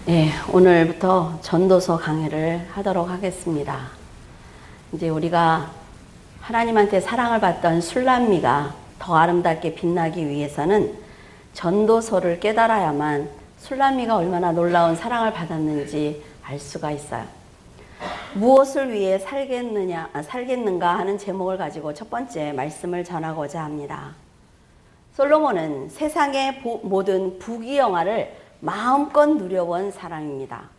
네, 오늘부터 전도서 강의를 하도록 하겠습니다. 이제 우리가 하나님한테 사랑을 받던 술람미가 더 아름답게 빛나기 위해서는 전도서를 깨달아야만 술람미가 얼마나 놀라운 사랑을 받았는지 알 수가 있어요. 무엇을 위해 살겠는가 하는 제목을 가지고 첫 번째 말씀을 전하고자 합니다. 솔로몬은 세상의 모든 부귀영화를 마음껏 누려본 사람입니다.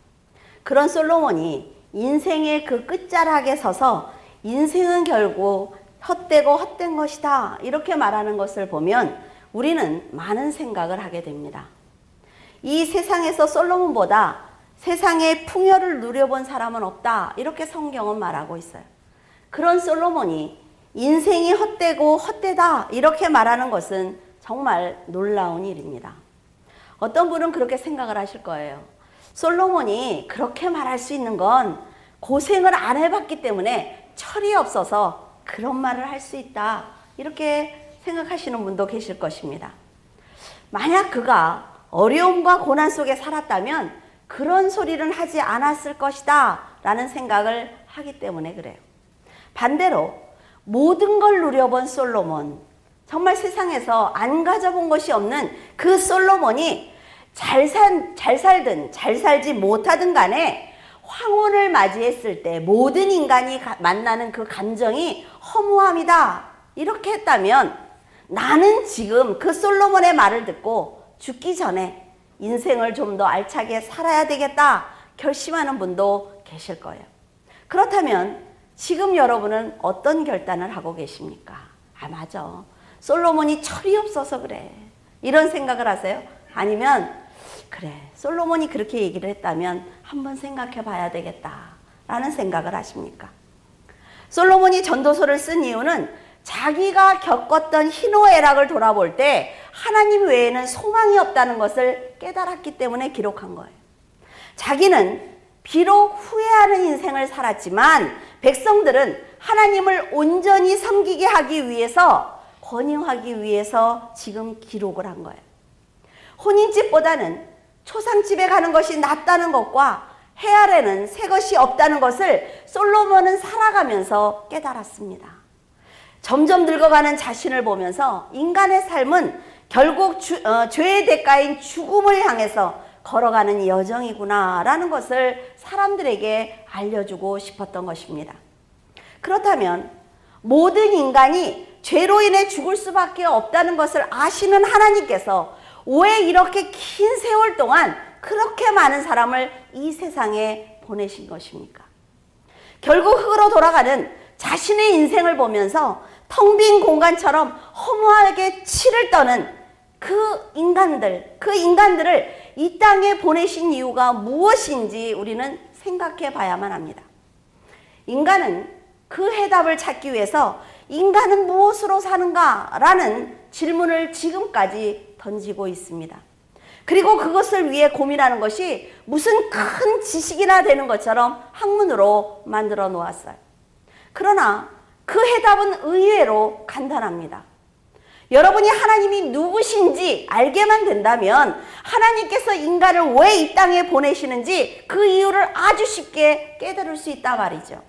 그런 솔로몬이 인생의 그 끝자락에 서서 인생은 결국 헛되고 헛된 것이다 이렇게 말하는 것을 보면 우리는 많은 생각을 하게 됩니다. 이 세상에서 솔로몬보다 세상의 풍요를 누려본 사람은 없다 이렇게 성경은 말하고 있어요. 그런 솔로몬이 인생이 헛되고 헛되다 이렇게 말하는 것은 정말 놀라운 일입니다. 어떤 분은 그렇게 생각을 하실 거예요. 솔로몬이 그렇게 말할 수 있는 건 고생을 안 해봤기 때문에 철이 없어서 그런 말을 할 수 있다 이렇게 생각하시는 분도 계실 것입니다. 만약 그가 어려움과 고난 속에 살았다면 그런 소리는 하지 않았을 것이다 라는 생각을 하기 때문에 그래요. 반대로 모든 걸 누려본 솔로몬, 정말 세상에서 안 가져본 것이 없는 그 솔로몬이 잘 살든 잘 살지 못하든 간에 황혼을 맞이했을 때 모든 인간이 만나는 그 감정이 허무함이다 이렇게 했다면 나는 지금 그 솔로몬의 말을 듣고 죽기 전에 인생을 좀 더 알차게 살아야 되겠다 결심하는 분도 계실 거예요. 그렇다면 지금 여러분은 어떤 결단을 하고 계십니까? 아, 맞아. 솔로몬이 철이 없어서 그래. 이런 생각을 하세요? 아니면 그래, 솔로몬이 그렇게 얘기를 했다면 한번 생각해 봐야 되겠다 라는 생각을 하십니까? 솔로몬이 전도서를 쓴 이유는 자기가 겪었던 희노애락을 돌아볼 때 하나님 외에는 소망이 없다는 것을 깨달았기 때문에 기록한 거예요. 자기는 비록 후회하는 인생을 살았지만 백성들은 하나님을 온전히 섬기게 하기 위해서 권유하기 위해서 지금 기록을 한 거예요. 혼인집보다는 초상집에 가는 것이 낫다는 것과 해 아래는 새 것이 없다는 것을 솔로몬은 살아가면서 깨달았습니다. 점점 늙어가는 자신을 보면서 인간의 삶은 결국 죄의 대가인 죽음을 향해서 걸어가는 여정이구나 라는 것을 사람들에게 알려주고 싶었던 것입니다. 그렇다면 모든 인간이 죄로 인해 죽을 수밖에 없다는 것을 아시는 하나님께서 왜 이렇게 긴 세월 동안 그렇게 많은 사람을 이 세상에 보내신 것입니까? 결국 흙으로 돌아가는 자신의 인생을 보면서 텅 빈 공간처럼 허무하게 치를 떠는 그 인간들을 이 땅에 보내신 이유가 무엇인지 우리는 생각해 봐야만 합니다. 인간은 그 해답을 찾기 위해서 인간은 무엇으로 사는가? 라는 질문을 지금까지 던지고 있습니다. 그리고 그것을 위해 고민하는 것이 무슨 큰 지식이나 되는 것처럼 학문으로 만들어 놓았어요. 그러나 그 해답은 의외로 간단합니다. 여러분이 하나님이 누구신지 알게만 된다면 하나님께서 인간을 왜 이 땅에 보내시는지 그 이유를 아주 쉽게 깨달을 수 있단 말이죠.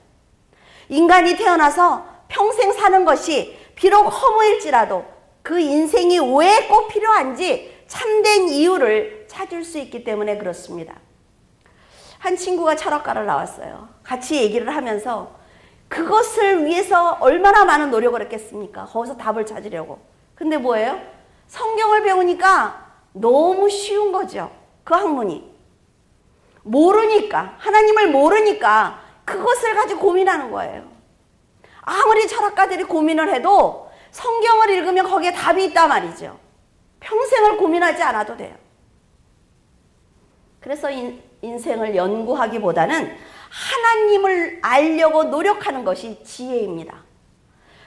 인간이 태어나서 평생 사는 것이 비록 허무일지라도 그 인생이 왜 꼭 필요한지 참된 이유를 찾을 수 있기 때문에 그렇습니다. 한 친구가 철학과를 나왔어요. 같이 얘기를 하면서 그것을 위해서 얼마나 많은 노력을 했겠습니까? 거기서 답을 찾으려고. 근데 뭐예요? 성경을 배우니까 너무 쉬운 거죠. 그 학문이. 모르니까, 하나님을 모르니까 그것을 가지고 고민하는 거예요. 아무리 철학가들이 고민을 해도 성경을 읽으면 거기에 답이 있단 말이죠. 평생을 고민하지 않아도 돼요. 그래서 인생을 연구하기보다는 하나님을 알려고 노력하는 것이 지혜입니다.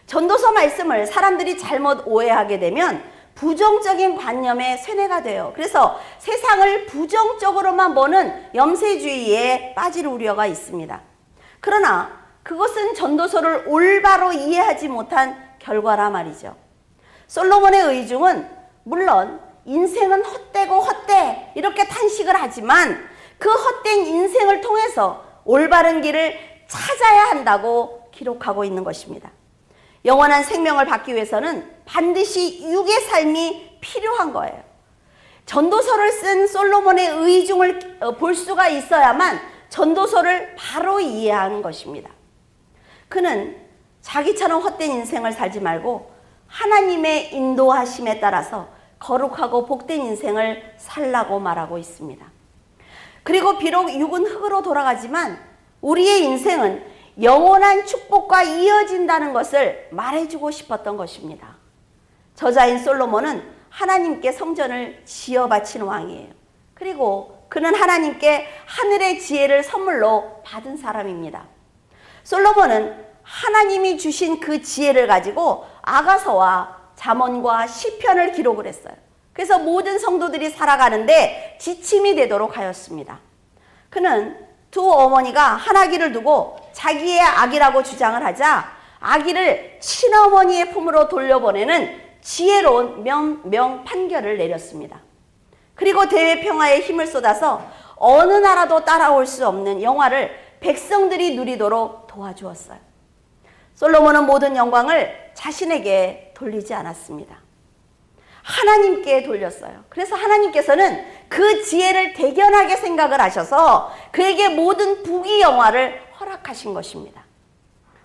전도서 말씀을 사람들이 잘못 오해하게 되면 부정적인 관념의 쇠뇌가 돼요. 그래서 세상을 부정적으로만 보는 염세주의에 빠질 우려가 있습니다. 그러나 그것은 전도서를 올바로 이해하지 못한 결과라 말이죠. 솔로몬의 의중은 물론 인생은 헛되고 헛돼 이렇게 탄식을 하지만 그 헛된 인생을 통해서 올바른 길을 찾아야 한다고 기록하고 있는 것입니다. 영원한 생명을 받기 위해서는 반드시 육의 삶이 필요한 거예요. 전도서를 쓴 솔로몬의 의중을 볼 수가 있어야만 전도서를 바로 이해하는 것입니다. 그는 자기처럼 헛된 인생을 살지 말고 하나님의 인도하심에 따라서 거룩하고 복된 인생을 살라고 말하고 있습니다. 그리고 비록 육은 흙으로 돌아가지만 우리의 인생은 영원한 축복과 이어진다는 것을 말해주고 싶었던 것입니다. 저자인 솔로몬은 하나님께 성전을 지어 바친 왕이에요. 그리고 그는 하나님께 하늘의 지혜를 선물로 받은 사람입니다. 솔로몬은 하나님이 주신 그 지혜를 가지고 아가서와 잠언과 시편을 기록을 했어요. 그래서 모든 성도들이 살아가는데 지침이 되도록 하였습니다. 그는 두 어머니가 한 아기를 두고 자기의 아기라고 주장을 하자 아기를 친어머니의 품으로 돌려보내는 지혜로운 명 판결을 내렸습니다. 그리고 대외 평화에 힘을 쏟아서 어느 나라도 따라올 수 없는 영화를 백성들이 누리도록 도와주었어요. 솔로몬은 모든 영광을 자신에게 돌리지 않았습니다. 하나님께 돌렸어요. 그래서 하나님께서는 그 지혜를 대견하게 생각을 하셔서 그에게 모든 부귀 영화를 허락하신 것입니다.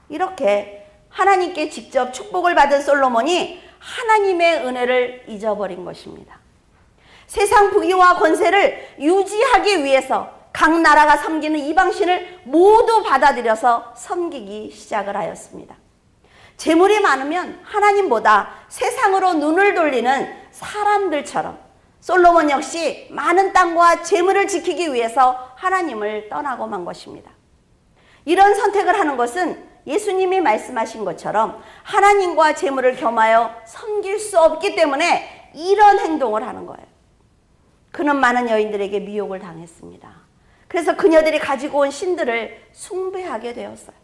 이렇게 하나님께 직접 축복을 받은 솔로몬이 하나님의 은혜를 잊어버린 것입니다. 세상 부귀와 권세를 유지하기 위해서 각 나라가 섬기는 이방신을 모두 받아들여서 섬기기 시작을 하였습니다. 재물이 많으면 하나님보다 세상으로 눈을 돌리는 사람들처럼 솔로몬 역시 많은 땅과 재물을 지키기 위해서 하나님을 떠나고 만 것입니다. 이런 선택을 하는 것은 예수님이 말씀하신 것처럼 하나님과 재물을 겸하여 섬길 수 없기 때문에 이런 행동을 하는 거예요. 그는 많은 여인들에게 미혹을 당했습니다. 그래서 그녀들이 가지고 온 신들을 숭배하게 되었어요.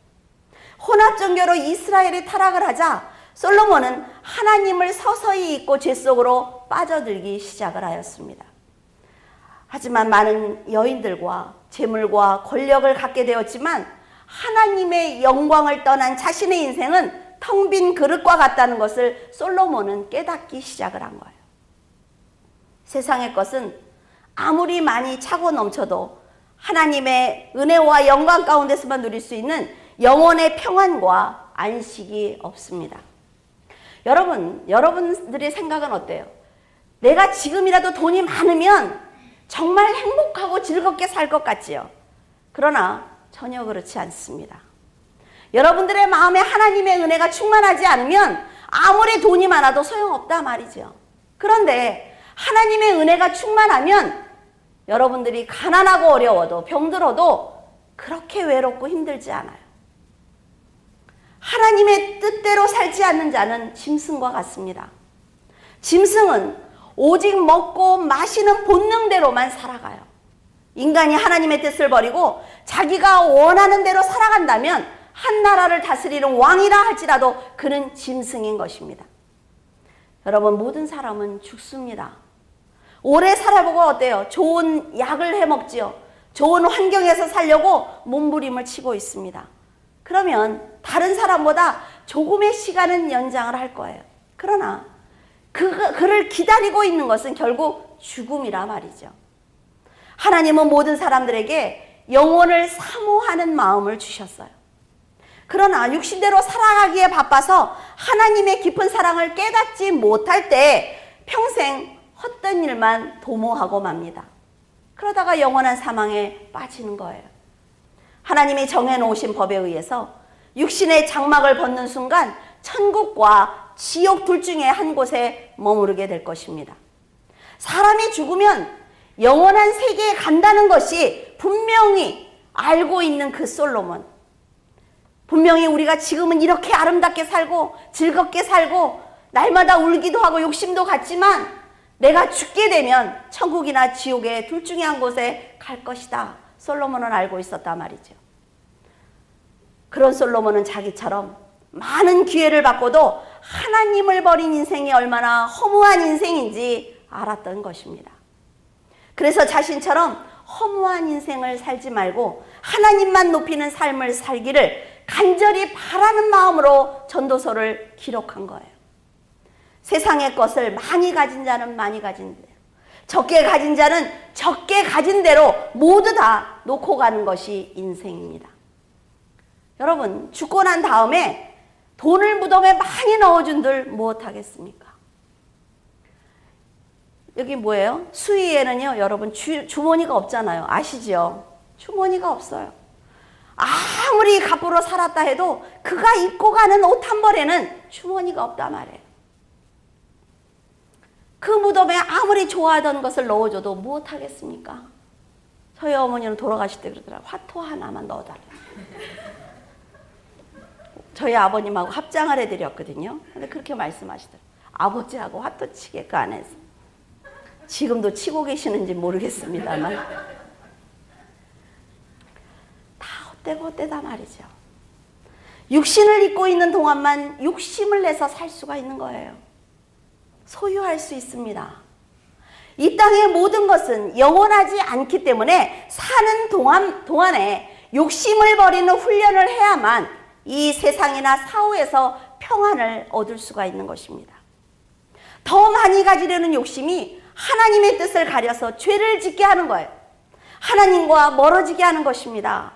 혼합종교로 이스라엘이 타락을 하자 솔로몬은 하나님을 서서히 잊고 죄 속으로 빠져들기 시작을 하였습니다. 하지만 많은 여인들과 재물과 권력을 갖게 되었지만 하나님의 영광을 떠난 자신의 인생은 텅 빈 그릇과 같다는 것을 솔로몬은 깨닫기 시작을 한 거예요. 세상의 것은 아무리 많이 차고 넘쳐도 하나님의 은혜와 영광 가운데서만 누릴 수 있는 영혼의 평안과 안식이 없습니다. 여러분들의 생각은 어때요? 내가 지금이라도 돈이 많으면 정말 행복하고 즐겁게 살 것 같지요? 그러나 전혀 그렇지 않습니다. 여러분들의 마음에 하나님의 은혜가 충만하지 않으면 아무리 돈이 많아도 소용없다 말이죠. 그런데 하나님의 은혜가 충만하면 여러분들이 가난하고 어려워도 병들어도 그렇게 외롭고 힘들지 않아요. 하나님의 뜻대로 살지 않는 자는 짐승과 같습니다. 짐승은 오직 먹고 마시는 본능대로만 살아가요. 인간이 하나님의 뜻을 버리고 자기가 원하는 대로 살아간다면 한 나라를 다스리는 왕이라 할지라도 그는 짐승인 것입니다. 여러분, 모든 사람은 죽습니다. 오래 살아보고 어때요? 좋은 약을 해먹지요. 좋은 환경에서 살려고 몸부림을 치고 있습니다. 그러면 다른 사람보다 조금의 시간은 연장을 할 거예요. 그러나 그를 기다리고 있는 것은 결국 죽음이라 말이죠. 하나님은 모든 사람들에게 영혼을 사모하는 마음을 주셨어요. 그러나 육신대로 살아가기에 바빠서 하나님의 깊은 사랑을 깨닫지 못할 때 평생 헛된 일만 도모하고 맙니다. 그러다가 영원한 사망에 빠지는 거예요. 하나님이 정해놓으신 법에 의해서 육신의 장막을 벗는 순간 천국과 지옥 둘 중에 한 곳에 머무르게 될 것입니다. 사람이 죽으면 영원한 세계에 간다는 것이 분명히 알고 있는 그 솔로몬. 분명히 우리가 지금은 이렇게 아름답게 살고 즐겁게 살고 날마다 울기도 하고 욕심도 같지만 내가 죽게 되면 천국이나 지옥의 둘 중에 한 곳에 갈 것이다. 솔로몬은 알고 있었단 말이죠. 그런 솔로몬은 자기처럼 많은 기회를 받고도 하나님을 버린 인생이 얼마나 허무한 인생인지 알았던 것입니다. 그래서 자신처럼 허무한 인생을 살지 말고 하나님만 높이는 삶을 살기를 간절히 바라는 마음으로 전도서를 기록한 거예요. 세상의 것을 많이 가진 자는 많이 가진 대로, 적게 가진 자는 적게 가진 대로 모두 다 놓고 가는 것이 인생입니다. 여러분, 죽고 난 다음에 돈을 무덤에 많이 넣어준들 무엇하겠습니까? 여기 뭐예요? 수의에는요, 여러분 주머니가 없잖아요. 아시죠? 주머니가 없어요. 아무리 갑부로 살았다 해도 그가 입고 가는 옷 한 벌에는 주머니가 없단 말이에요. 그 무덤에 아무리 좋아하던 것을 넣어줘도 무엇하겠습니까? 저희 어머니는 돌아가실 때 그러더라고요. 화토 하나만 넣어달라고. 저희 아버님하고 합장을 해드렸거든요. 근데 그렇게 말씀하시더라고요. 아버지하고 화토 치게 그 안에서. 지금도 치고 계시는지 모르겠습니다만 다 헛되고 헛되다 말이죠. 육신을 입고 있는 동안만 욕심을 내서 살 수가 있는 거예요. 소유할 수 있습니다. 이 땅의 모든 것은 영원하지 않기 때문에 사는 동안에 욕심을 버리는 훈련을 해야만 이 세상이나 사후에서 평안을 얻을 수가 있는 것입니다. 더 많이 가지려는 욕심이 하나님의 뜻을 가려서 죄를 짓게 하는 거예요. 하나님과 멀어지게 하는 것입니다.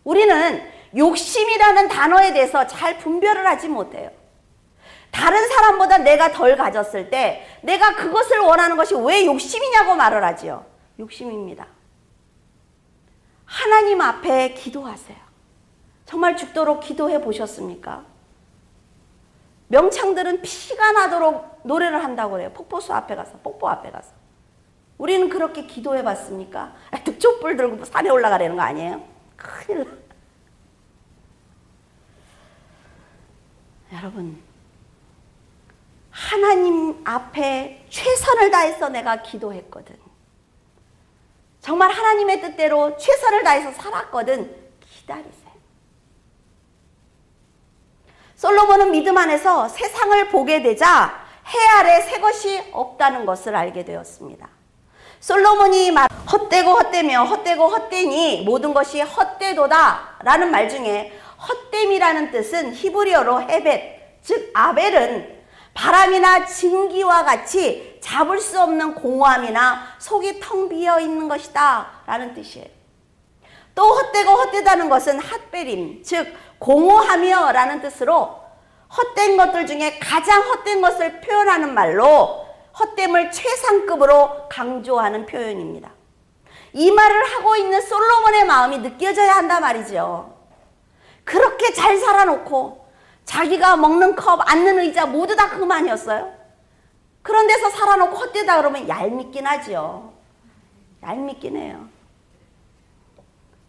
우리는 욕심이라는 단어에 대해서 잘 분별을 하지 못해요. 다른 사람보다 내가 덜 가졌을 때 내가 그것을 원하는 것이 왜 욕심이냐고 말을 하지요. 욕심입니다. 하나님 앞에 기도하세요. 정말 죽도록 기도해 보셨습니까? 명창들은 피가 나도록 노래를 한다고 그래요. 폭포수 앞에 가서, 폭포 앞에 가서. 우리는 그렇게 기도해 봤습니까? 촛불 들고 산에 올라가려는 거 아니에요? 큰일 나. 여러분, 하나님 앞에 최선을 다해서 내가 기도했거든. 정말 하나님의 뜻대로 최선을 다해서 살았거든. 기다리세요. 솔로몬은 믿음 안에서 세상을 보게 되자 해 아래 새 것이 없다는 것을 알게 되었습니다. 솔로몬이 헛되고 헛되며 헛되고 헛되니 모든 것이 헛되도다 라는 말 중에 헛됨이라는 뜻은 히브리어로 헤벳, 즉 아벨은 바람이나 증기와 같이 잡을 수 없는 공허함이나 속이 텅 비어 있는 것이다 라는 뜻이에요. 또 헛되고 헛되다는 것은 핫베림, 즉 공허하며 라는 뜻으로 헛된 것들 중에 가장 헛된 것을 표현하는 말로 헛됨을 최상급으로 강조하는 표현입니다. 이 말을 하고 있는 솔로몬의 마음이 느껴져야 한단 말이죠. 그렇게 잘 살아놓고 자기가 먹는 컵, 앉는 의자 모두 다 그만이었어요. 그런 데서 살아놓고 헛되다 그러면 얄밉긴 하죠. 얄밉긴 해요.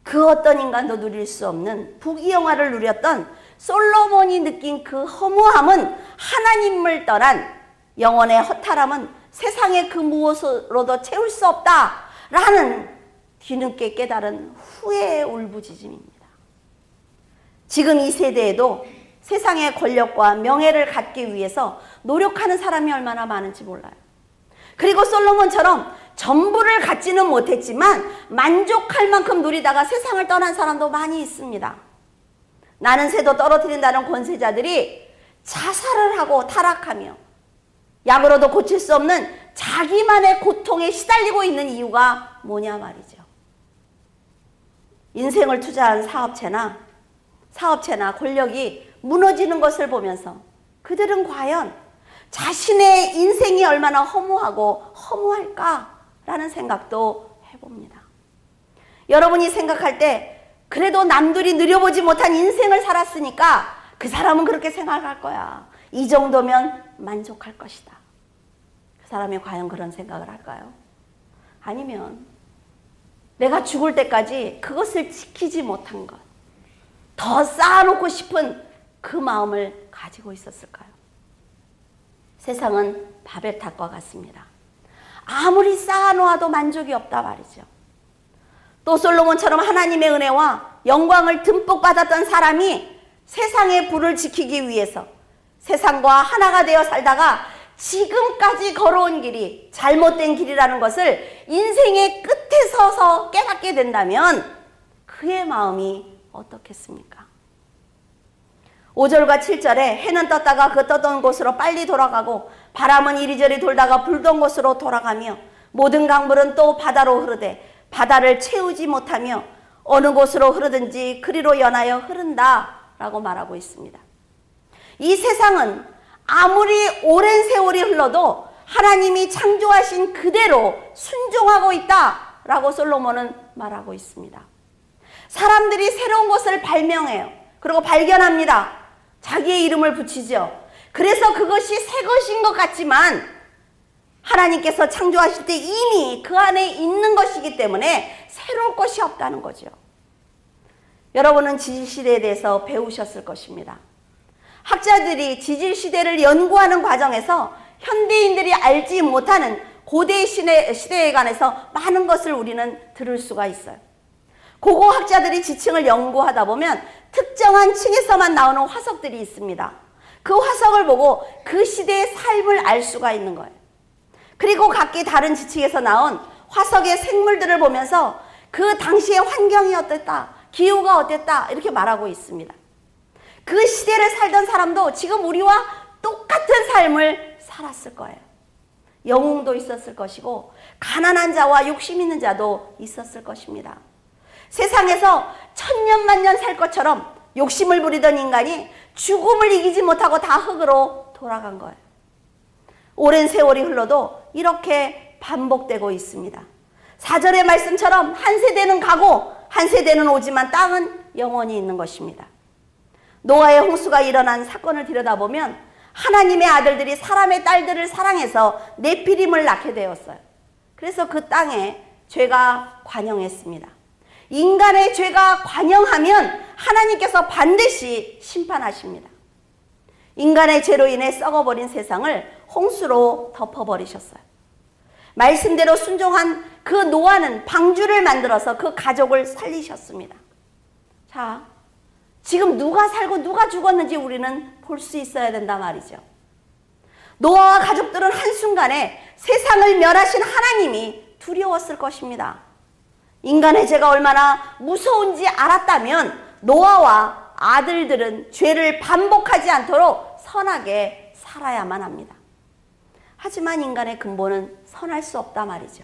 그 어떤 인간도 누릴 수 없는 부귀영화를 누렸던 솔로몬이 느낀 그 허무함은 하나님을 떠난 영혼의 허탈함은 세상의 그 무엇으로도 채울 수 없다라는 뒤늦게 깨달은 후회의 울부짖음입니다. 지금 이 세대에도 세상의 권력과 명예를 갖기 위해서 노력하는 사람이 얼마나 많은지 몰라요. 그리고 솔로몬처럼 전부를 갖지는 못했지만 만족할 만큼 누리다가 세상을 떠난 사람도 많이 있습니다. 나는 새도 떨어뜨린다는 권세자들이 자살을 하고 타락하며 약으로도 고칠 수 없는 자기만의 고통에 시달리고 있는 이유가 뭐냐 말이죠. 인생을 투자한 사업체나 권력이 무너지는 것을 보면서 그들은 과연 자신의 인생이 얼마나 허무하고 허무할까라는 생각도 해봅니다. 여러분이 생각할 때 그래도 남들이 누려보지 못한 인생을 살았으니까 그 사람은 그렇게 생각할 거야. 이 정도면 만족할 것이다. 그 사람이 과연 그런 생각을 할까요? 아니면 내가 죽을 때까지 그것을 지키지 못한 것, 더 쌓아놓고 싶은 그 마음을 가지고 있었을까요? 세상은 바벨탑과 같습니다. 아무리 쌓아놓아도 만족이 없다 말이죠. 또 솔로몬처럼 하나님의 은혜와 영광을 듬뿍 받았던 사람이 세상의 부를 지키기 위해서 세상과 하나가 되어 살다가 지금까지 걸어온 길이 잘못된 길이라는 것을 인생의 끝에 서서 깨닫게 찾게 된다면 그의 마음이 어떻겠습니까? 5절과 7절에 해는 떴다가 그 떴던 곳으로 빨리 돌아가고 바람은 이리저리 돌다가 불던 곳으로 돌아가며 모든 강물은 또 바다로 흐르되 바다를 채우지 못하며 어느 곳으로 흐르든지 그리로 연하여 흐른다 라고 말하고 있습니다. 이 세상은 아무리 오랜 세월이 흘러도 하나님이 창조하신 그대로 순종하고 있다라고 솔로몬은 말하고 있습니다. 사람들이 새로운 것을 발명해요. 그리고 발견합니다. 자기의 이름을 붙이죠. 그래서 그것이 새 것인 것 같지만 하나님께서 창조하실 때 이미 그 안에 있는 것이기 때문에 새로운 것이 없다는 거죠. 여러분은 지질시대에 대해서 배우셨을 것입니다. 학자들이 지질시대를 연구하는 과정에서 현대인들이 알지 못하는 고대 시대에 관해서 많은 것을 우리는 들을 수가 있어요. 고고학자들이 지층을 연구하다 보면 특정한 층에서만 나오는 화석들이 있습니다. 그 화석을 보고 그 시대의 삶을 알 수가 있는 거예요. 그리고 각기 다른 지층에서 나온 화석의 생물들을 보면서 그 당시의 환경이 어땠다, 기후가 어땠다 이렇게 말하고 있습니다. 그 시대를 살던 사람도 지금 우리와 똑같은 삶을 살았을 거예요. 영웅도 있었을 것이고 가난한 자와 욕심 있는 자도 있었을 것입니다. 세상에서 천년만년 살 것처럼 욕심을 부리던 인간이 죽음을 이기지 못하고 다 흙으로 돌아간 거예요. 오랜 세월이 흘러도 이렇게 반복되고 있습니다. 4절의 말씀처럼 한 세대는 가고 한 세대는 오지만 땅은 영원히 있는 것입니다. 노아의 홍수가 일어난 사건을 들여다보면 하나님의 아들들이 사람의 딸들을 사랑해서 네피림을 낳게 되었어요. 그래서 그 땅에 죄가 관영했습니다. 인간의 죄가 관영하면 하나님께서 반드시 심판하십니다. 인간의 죄로 인해 썩어버린 세상을 홍수로 덮어버리셨어요. 말씀대로 순종한 그 노아는 방주를 만들어서 그 가족을 살리셨습니다. 자, 지금 누가 살고 누가 죽었는지 우리는 볼 수 있어야 된다 말이죠. 노아와 가족들은 한순간에 세상을 멸하신 하나님이 두려웠을 것입니다. 인간의 죄가 얼마나 무서운지 알았다면 노아와 아들들은 죄를 반복하지 않도록 선하게 살아야만 합니다. 하지만 인간의 근본은 선할 수 없다 말이죠.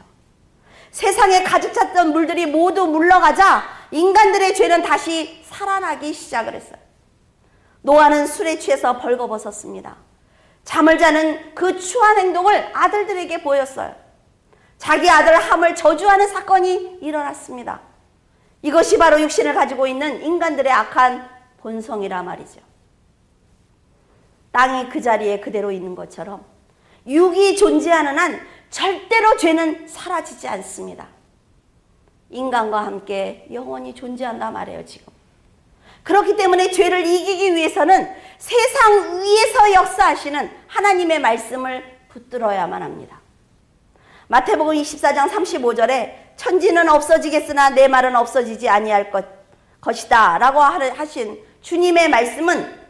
세상에 가득 찼던 물들이 모두 물러가자 인간들의 죄는 다시 살아나기 시작을 했어요. 노아는 술에 취해서 벌거벗었습니다. 잠을 자는 그 추한 행동을 아들들에게 보였어요. 자기 아들 함을 저주하는 사건이 일어났습니다. 이것이 바로 육신을 가지고 있는 인간들의 악한 본성이라 말이죠. 땅이 그 자리에 그대로 있는 것처럼 육이 존재하는 한 절대로 죄는 사라지지 않습니다. 인간과 함께 영원히 존재한다 말이에요, 지금. 그렇기 때문에 죄를 이기기 위해서는 세상 위에서 역사하시는 하나님의 말씀을 붙들어야만 합니다. 마태복음 24장 35절에 천지는 없어지겠으나 내 말은 없어지지 아니할 것이다 라고 하신 주님의 말씀은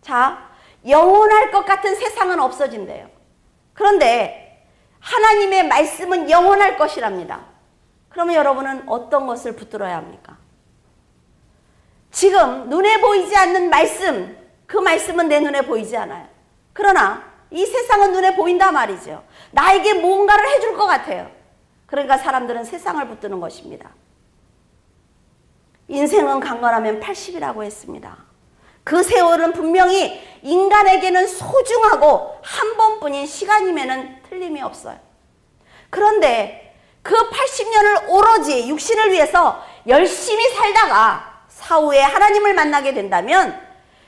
자, 영원할 것 같은 세상은 없어진대요. 그런데 하나님의 말씀은 영원할 것이랍니다. 그러면 여러분은 어떤 것을 붙들어야 합니까? 지금 눈에 보이지 않는 말씀, 그 말씀은 내 눈에 보이지 않아요. 그러나 이 세상은 눈에 보인다 말이죠. 나에게 뭔가를 해줄 것 같아요. 그러니까 사람들은 세상을 붙드는 것입니다. 인생은 강건하면 80이라고 했습니다. 그 세월은 분명히 인간에게는 소중하고 한 번뿐인 시간임에는 틀림이 없어요. 그런데 그 80년을 오로지 육신을 위해서 열심히 살다가 사후에 하나님을 만나게 된다면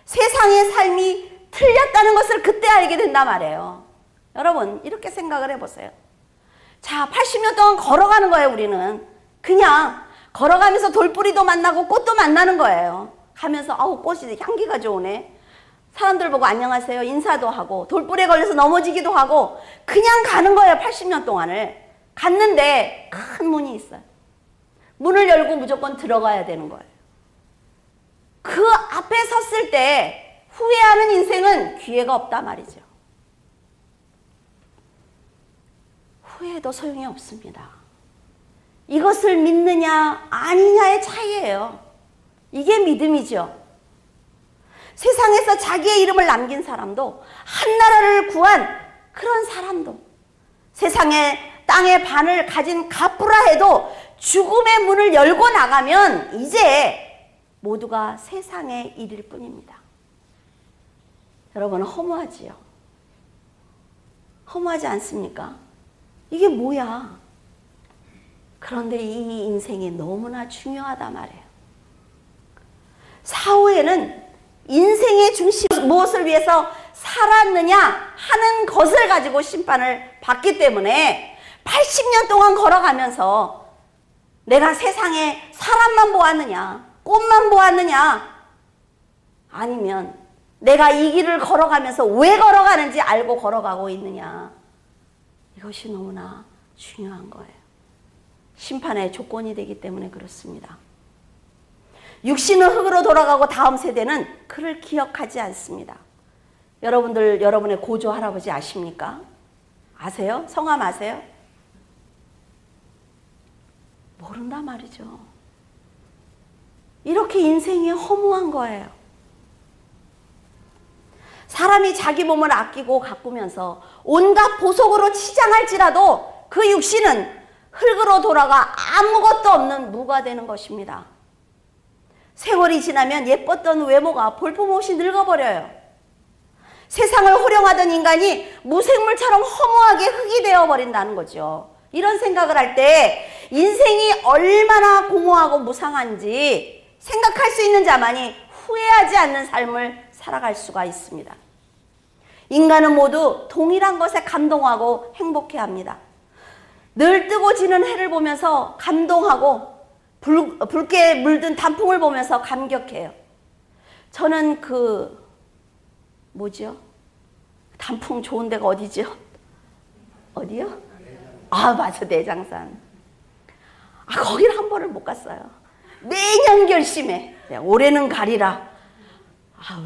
세상의 삶이 틀렸다는 것을 그때 알게 된단 말이에요. 여러분 이렇게 생각을 해보세요. 자, 80년 동안 걸어가는 거예요. 우리는 그냥 걸어가면서 돌뿌리도 만나고 꽃도 만나는 거예요. 가면서 아우 꽃이 향기가 좋으네. 사람들 보고 안녕하세요 인사도 하고 돌뿌리에 걸려서 넘어지기도 하고 그냥 가는 거예요. 80년 동안을 갔는데 큰 문이 있어요. 문을 열고 무조건 들어가야 되는 거예요. 그 앞에 섰을 때 후회하는 인생은 기회가 없다 말이죠. 후회도 소용이 없습니다. 이것을 믿느냐 아니냐의 차이예요. 이게 믿음이죠. 세상에서 자기의 이름을 남긴 사람도, 한나라를 구한 그런 사람도, 세상에 땅의 반을 가진 갑부라 해도 죽음의 문을 열고 나가면 이제 모두가 세상의 일일 뿐입니다. 여러분, 허무하지요? 허무하지 않습니까? 이게 뭐야? 그런데 이 인생이 너무나 중요하다 말이에요. 사후에는 인생의 중심, 무엇을 위해서 살았느냐 하는 것을 가지고 심판을 받기 때문에 80년 동안 걸어가면서 내가 세상에 사람만 보았느냐, 꽃만 보았느냐, 아니면 내가 이 길을 걸어가면서 왜 걸어가는지 알고 걸어가고 있느냐, 이것이 너무나 중요한 거예요. 심판의 조건이 되기 때문에 그렇습니다. 육신은 흙으로 돌아가고 다음 세대는 그를 기억하지 않습니다. 여러분들, 여러분의 고조 할아버지 아십니까? 아세요? 성함 아세요? 모른다 말이죠. 이렇게 인생이 허무한 거예요. 사람이 자기 몸을 아끼고 가꾸면서 온갖 보석으로 치장할지라도 그 육신은 흙으로 돌아가 아무것도 없는 무가 되는 것입니다. 세월이 지나면 예뻤던 외모가 볼품없이 늙어버려요. 세상을 호령하던 인간이 무생물처럼 허무하게 흙이 되어버린다는 거죠. 이런 생각을 할 때 인생이 얼마나 공허하고 무상한지 생각할 수 있는 자만이 후회하지 않는 삶을 살아갈 수가 있습니다. 인간은 모두 동일한 것에 감동하고 행복해합니다. 늘 뜨고 지는 해를 보면서 감동하고 붉게 물든 단풍을 보면서 감격해요. 저는 단풍 좋은 데가 어디죠? 어디요? 아, 맞아, 내장산. 거기를 한 번을 못 갔어요. 매년 결심해. 올해는 가리라.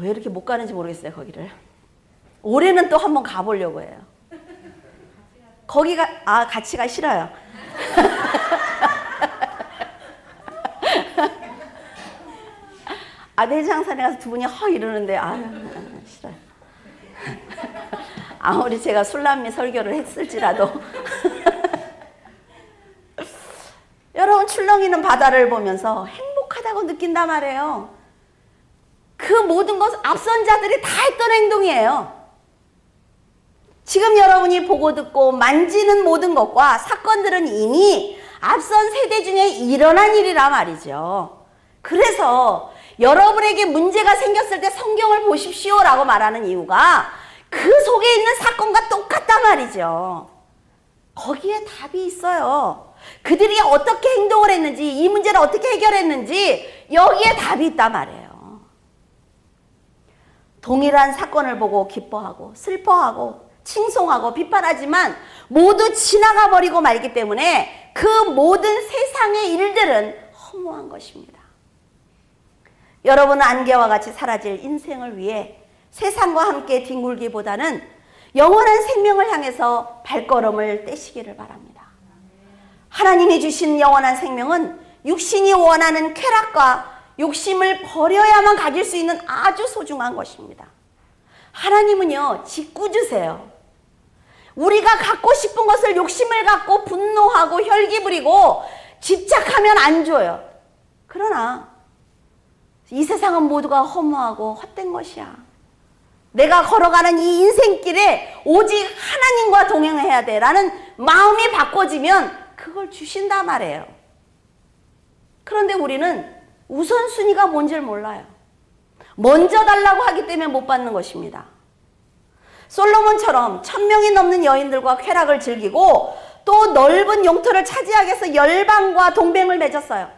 왜 이렇게 못 가는지 모르겠어요, 거기를. 올해는 또 한 번 가보려고 해요. 거기가, 같이 가 싫어요. 내장산에 가서 두 분이 이러는데, 싫어요. 아무리 제가 술람미 설교를 했을지라도. 여러분, 출렁이는 바다를 보면서 행복하다고 느낀단 말이에요. 그 모든 것 앞선 자들이 다 했던 행동이에요. 지금 여러분이 보고 듣고 만지는 모든 것과 사건들은 이미 앞선 세대 중에 일어난 일이라 말이죠. 그래서 여러분에게 문제가 생겼을 때 성경을 보십시오라고 말하는 이유가 그 속에 있는 사건과 똑같단 말이죠. 거기에 답이 있어요. 그들이 어떻게 행동을 했는지, 이 문제를 어떻게 해결했는지 여기에 답이 있단 말이에요. 동일한 사건을 보고 기뻐하고 슬퍼하고 칭송하고 비판하지만 모두 지나가 버리고 말기 때문에 그 모든 세상의 일들은 허무한 것입니다. 여러분은 안개와 같이 사라질 인생을 위해 세상과 함께 뒹굴기보다는 영원한 생명을 향해서 발걸음을 떼시기를 바랍니다. 하나님이 주신 영원한 생명은 육신이 원하는 쾌락과 욕심을 버려야만 가질 수 있는 아주 소중한 것입니다. 하나님은요, 짓궂으세요. 우리가 갖고 싶은 것을 욕심을 갖고 분노하고 혈기 부리고 집착하면 안 줘요. 그러나 이 세상은 모두가 허무하고 헛된 것이야. 내가 걸어가는 이 인생길에 오직 하나님과 동행해야 돼 라는 마음이 바꿔지면 그걸 주신단 말이에요. 그런데 우리는 우선순위가 뭔지를 몰라요. 먼저 달라고 하기 때문에 못 받는 것입니다. 솔로몬처럼 1000명이 넘는 여인들과 쾌락을 즐기고 또 넓은 영토를 차지하기 위해서 열방과 동맹을 맺었어요.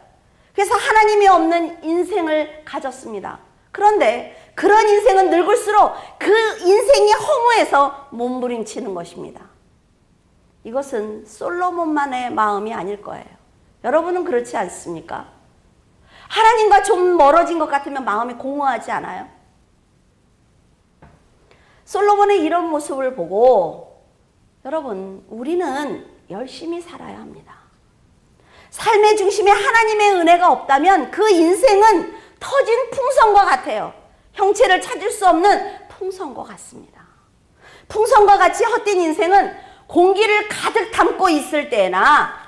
그래서 하나님이 없는 인생을 가졌습니다. 그런데 그런 인생은 늙을수록 그 인생이 허무해서 몸부림치는 것입니다. 이것은 솔로몬만의 마음이 아닐 거예요. 여러분은 그렇지 않습니까? 하나님과 좀 멀어진 것 같으면 마음이 공허하지 않아요? 솔로몬의 이런 모습을 보고 여러분, 우리는 열심히 살아야 합니다. 삶의 중심에 하나님의 은혜가 없다면 그 인생은 터진 풍선과 같아요. 형체를 찾을 수 없는 풍선과 같습니다. 풍선과 같이 헛된 인생은 공기를 가득 담고 있을 때나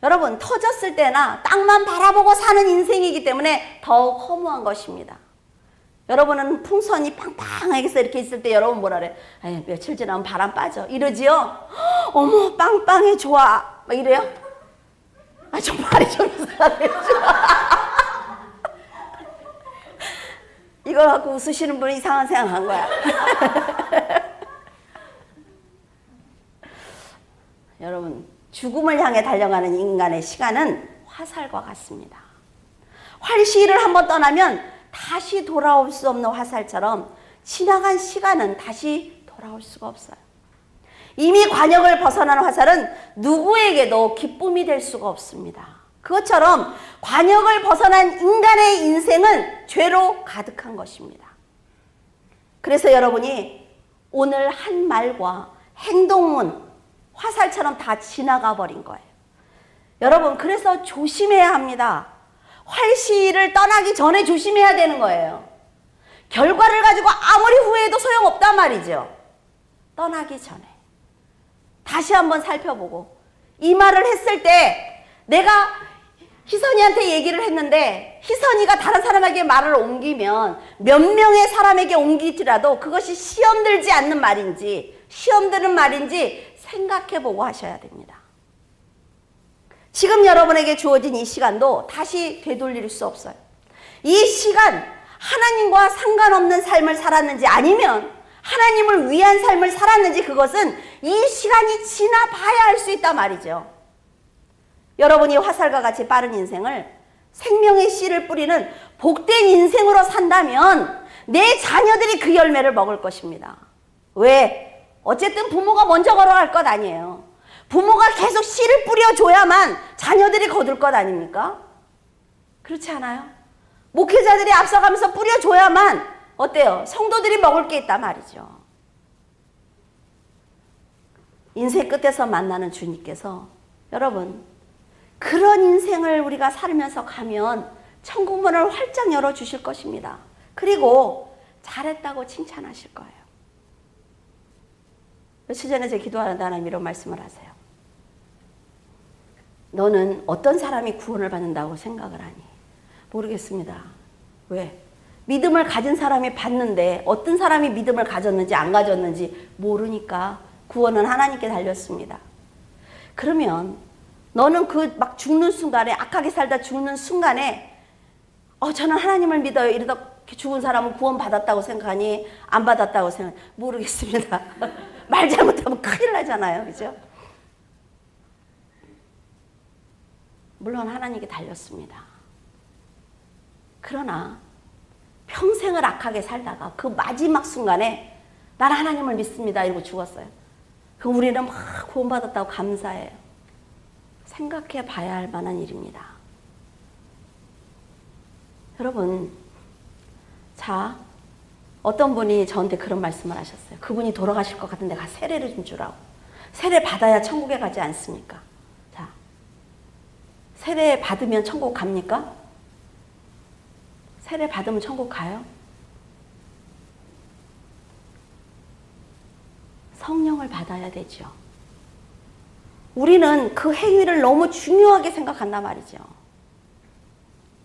여러분 터졌을 때나 땅만 바라보고 사는 인생이기 때문에 더욱 허무한 것입니다. 여러분은 풍선이 팡팡하게 해서 이렇게 있을 때 여러분 뭐라 그래? 아니, 며칠 지나면 바람 빠져. 이러지요? 어머 빵빵해 좋아. 막 이래요? 아, 좀 말이 좀 이상하네요. 이걸 갖고 웃으시는 분이 이상한 생각한 거야. 여러분, 죽음을 향해 달려가는 인간의 시간은 화살과 같습니다. 활시위를 한번 떠나면 다시 돌아올 수 없는 화살처럼 지나간 시간은 다시 돌아올 수가 없어요. 이미 관역을 벗어난 화살은 누구에게도 기쁨이 될 수가 없습니다. 그것처럼 관역을 벗어난 인간의 인생은 죄로 가득한 것입니다. 그래서 여러분이 오늘 한 말과 행동은 화살처럼 다 지나가 버린 거예요. 여러분, 그래서 조심해야 합니다. 활시위를 떠나기 전에 조심해야 되는 거예요. 결과를 가지고 아무리 후회해도 소용없단 말이죠. 떠나기 전에 다시 한번 살펴보고, 이 말을 했을 때 내가 희선이한테 얘기를 했는데 희선이가 다른 사람에게 말을 옮기면 몇 명의 사람에게 옮기더라도 그것이 시험 들지 않는 말인지 시험 드는 말인지 생각해보고 하셔야 됩니다. 지금 여러분에게 주어진 이 시간도 다시 되돌릴 수 없어요. 이 시간 하나님과 상관없는 삶을 살았는지 아니면 하나님을 위한 삶을 살았는지 그것은 이 시간이 지나봐야 할 수 있단 말이죠. 여러분이 화살과 같이 빠른 인생을 생명의 씨를 뿌리는 복된 인생으로 산다면 내 자녀들이 그 열매를 먹을 것입니다. 왜? 어쨌든 부모가 먼저 걸어갈 것 아니에요. 부모가 계속 씨를 뿌려줘야만 자녀들이 거둘 것 아닙니까? 그렇지 않아요? 목회자들이 앞서가면서 뿌려줘야만 어때요? 성도들이 먹을 게 있단 말이죠. 인생 끝에서 만나는 주님께서 여러분 그런 인생을 우리가 살면서 가면 천국 문을 활짝 열어주실 것입니다. 그리고 잘했다고 칭찬하실 거예요. 며칠 전에 제가 기도하는데 하나님 이런 말씀을 하세요. 너는 어떤 사람이 구원을 받는다고 생각을 하니? 모르겠습니다. 왜? 믿음을 가진 사람이 받는데 어떤 사람이 믿음을 가졌는지 안 가졌는지 모르니까 구원은 하나님께 달렸습니다. 그러면 너는 그 막 죽는 순간에 악하게 살다 죽는 순간에 저는 하나님을 믿어요. 이러다 죽은 사람은 구원 받았다고 생각하니 안 받았다고 생각하니 모르겠습니다. 말 잘못하면 큰일 나잖아요. 그죠? 물론 하나님께 달렸습니다. 그러나 평생을 악하게 살다가 그 마지막 순간에 난 하나님을 믿습니다. 이러고 죽었어요. 그럼 우리는 막 구원받았다고 감사해요. 생각해 봐야 할 만한 일입니다. 여러분, 자, 어떤 분이 저한테 그런 말씀을 하셨어요. 그분이 돌아가실 것 같은데 가 세례를 좀 주라고. 세례 받아야 천국에 가지 않습니까? 자, 세례 받으면 천국 갑니까? 세례 받으면 천국 가요? 성령을 받아야 되죠. 우리는 그 행위를 너무 중요하게 생각한단 말이죠.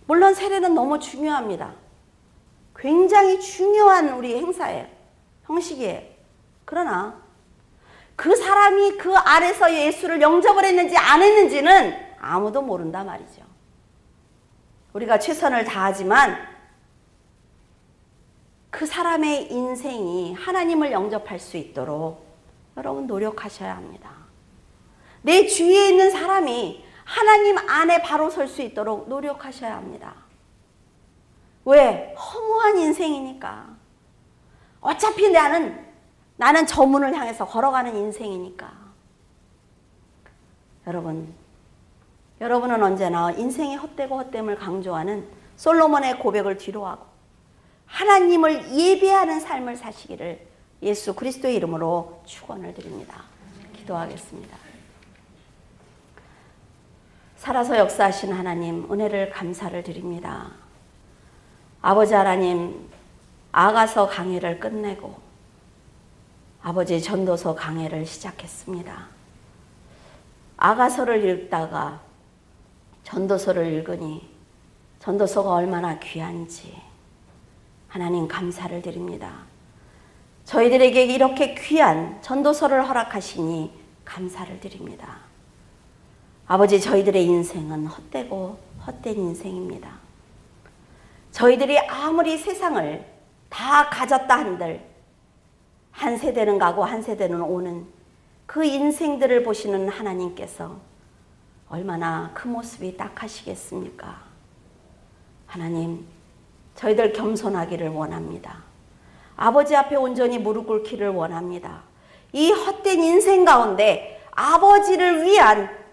물론 세례는 너무 중요합니다. 굉장히 중요한 우리 행사예요. 형식이에요. 그러나 그 사람이 그 안에서 예수를 영접을 했는지 안 했는지는 아무도 모른단 말이죠. 우리가 최선을 다하지만 그 사람의 인생이 하나님을 영접할 수 있도록 여러분 노력하셔야 합니다. 내 주위에 있는 사람이 하나님 안에 바로 설 수 있도록 노력하셔야 합니다. 왜? 허무한 인생이니까. 어차피 나는 저 문을 향해서 걸어가는 인생이니까. 여러분은 언제나 인생의 헛되고 헛됨을 강조하는 솔로몬의 고백을 뒤로하고 하나님을 예배하는 삶을 사시기를 예수 그리스도의 이름으로 축원을 드립니다. 기도하겠습니다. 살아서 역사하신 하나님 은혜를 감사를 드립니다. 아버지 하나님, 아가서 강해를 끝내고 아버지 전도서 강해를 시작했습니다. 아가서를 읽다가 전도서를 읽으니 전도서가 얼마나 귀한지 하나님 감사를 드립니다. 저희들에게 이렇게 귀한 전도서를 허락하시니 감사를 드립니다. 아버지, 저희들의 인생은 헛되고 헛된 인생입니다. 저희들이 아무리 세상을 다 가졌다 한들 한 세대는 가고 한 세대는 오는 그 인생들을 보시는 하나님께서 얼마나 그 모습이 딱하시겠습니까? 하나님, 저희들 겸손하기를 원합니다. 아버지 앞에 온전히 무릎 꿇기를 원합니다. 이 헛된 인생 가운데 아버지를 위한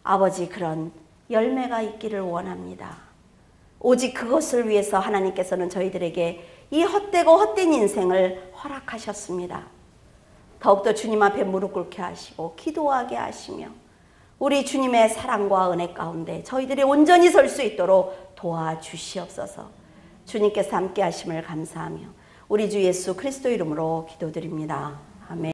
아버지 그런 열매가 있기를 원합니다. 오직 그것을 위해서 하나님께서는 저희들에게 이 헛되고 헛된 인생을 허락하셨습니다. 더욱더 주님 앞에 무릎 꿇게 하시고 기도하게 하시며 우리 주님의 사랑과 은혜 가운데 저희들이 온전히 설 수 있도록 도와주시옵소서. 주님께서 함께 하심을 감사하며 우리 주 예수 그리스도 이름으로 기도드립니다. 아멘.